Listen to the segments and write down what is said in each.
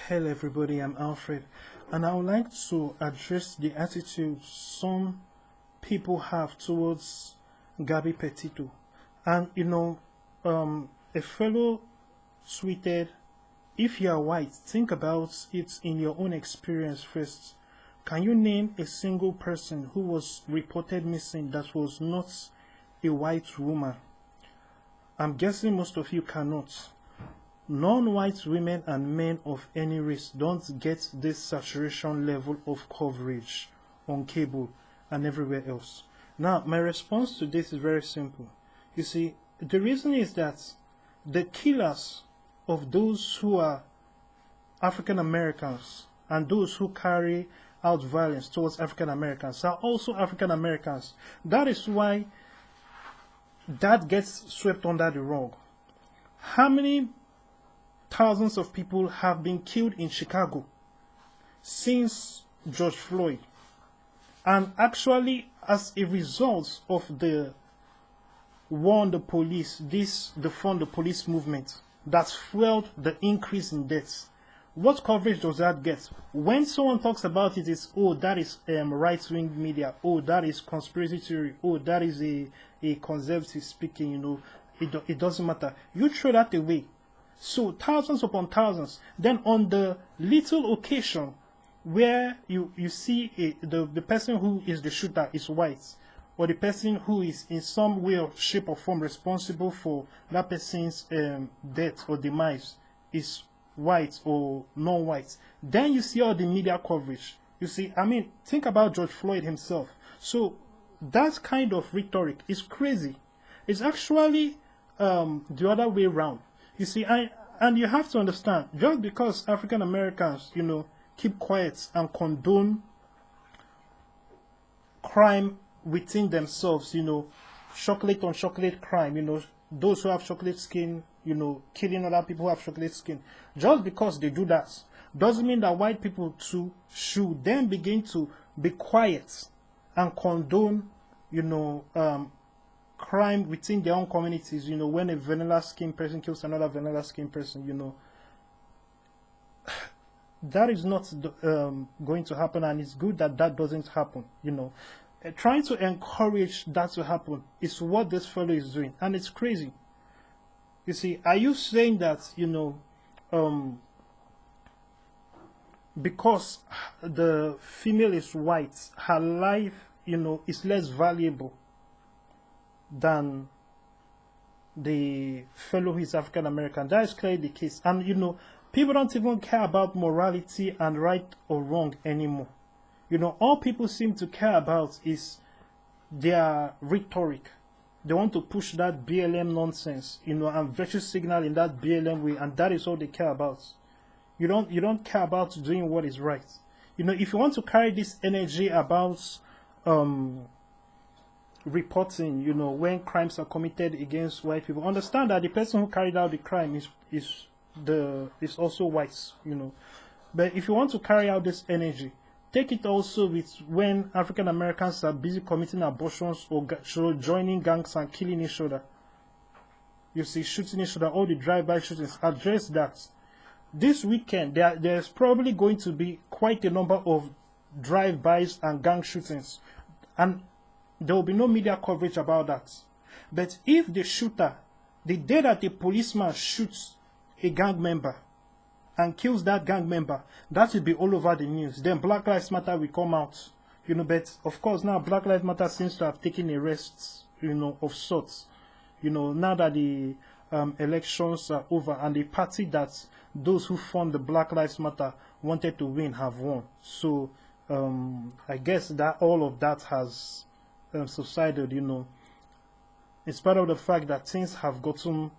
Hello everybody, I'm Alfred, and I would like to address the attitude some people have towards Gabby Petito. And a fellow tweeted, if you are white, think about it in your own experience first. Can you name a single person who was reported missing that was not a white woman? I'm guessing most of you cannot. Non-white women and men of any race don't get this saturation level of coverage on cable and everywhere else. Now, my response to this is very simple. You see, the reason is that the killers of those who are African Americans and those who carry out violence towards African Americans are also African Americans. That is why that gets swept under the rug. How many thousands of people have been killed in Chicago since George Floyd? And actually, as a result of the war on the police, the Fund the Police movement that's fueled the increase in deaths. What coverage does that get? When someone talks about it, it's, oh, that is right-wing media. Oh, that is conspiracy theory. Oh, that is a conservative speaking, it doesn't matter. You throw that away. So thousands upon thousands. Then on the little occasion where you see the person who is the shooter is white, or the person who is in some way or shape or form responsible for that person's death or demise is white or non-white, then you see all the media coverage. You see, think about George Floyd himself. So that kind of rhetoric is crazy. It's actually the other way around. You see, and you have to understand, just because African Americans, keep quiet and condone crime within themselves, chocolate on chocolate crime, those who have chocolate skin, killing other people who have chocolate skin. Just because they do that doesn't mean that white people too should then begin to be quiet and condone, crime within their own communities, when a vanilla skin person kills another vanilla skin person, that is not going to happen, and it's good that that doesn't happen, Trying to encourage that to happen is what this fellow is doing, and it's crazy. You see, are you saying that, because the female is white, her life, is less valuable than the fellow who is African American? That is clearly the case. And, people don't even care about morality and right or wrong anymore. All people seem to care about is their rhetoric. They want to push that BLM nonsense, and virtue signal in that BLM way, and that is all they care about. You don't care about doing what is right. If you want to carry this energy about reporting, when crimes are committed against white people, understand that the person who carried out the crime is also white, But if you want to carry out this energy, take it also with when African Americans are busy committing abortions or joining gangs and killing each other. You see, shooting each other, all the drive-by shootings. Address that. This weekend, there's probably going to be quite a number of drive-bys and gang shootings. And there will be no media coverage about that. But if the shooter, the day that a policeman shoots a gang member and kills that gang member, that will be all over the news. Then Black Lives Matter will come out. But of course now Black Lives Matter seems to have taken a rest, of sorts. Now that the elections are over and the party that those who formed the Black Lives Matter wanted to win have won. So I guess that all of that has subsided, in spite of the fact that things have gotten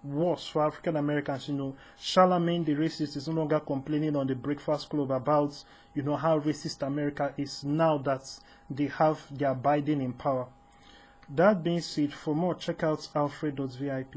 worse for African Americans. Charlemagne the racist is no longer complaining on the Breakfast Club about how racist America is now that they have their Biden in power. That being said, for more, check out alfred.vip.